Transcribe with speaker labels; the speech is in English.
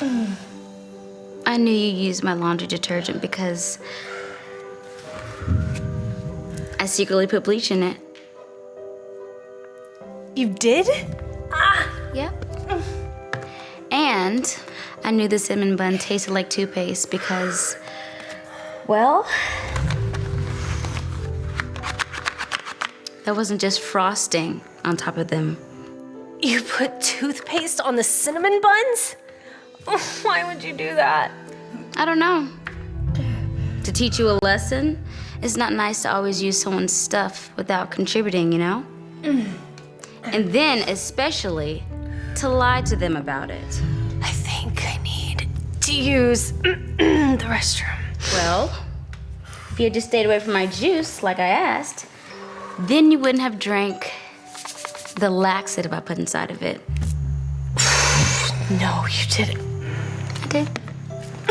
Speaker 1: I knew you used my laundry detergent because I secretly put bleach in it.
Speaker 2: You did?
Speaker 1: Yep. And I knew the cinnamon bun tasted like toothpaste because, well, there wasn't just frosting on top of them.
Speaker 2: You put toothpaste on the cinnamon buns? Why would you do that?
Speaker 1: I don't know. To teach you a lesson, it's not nice to always use someone's stuff without contributing, you know? And then, especially, to lie to them about it.
Speaker 2: I think I need to use the restroom.
Speaker 1: Well, if you had just stayed away from my juice, like I asked, then you wouldn't have drank the laxative I put inside of it.
Speaker 2: No, you didn't.
Speaker 1: I did.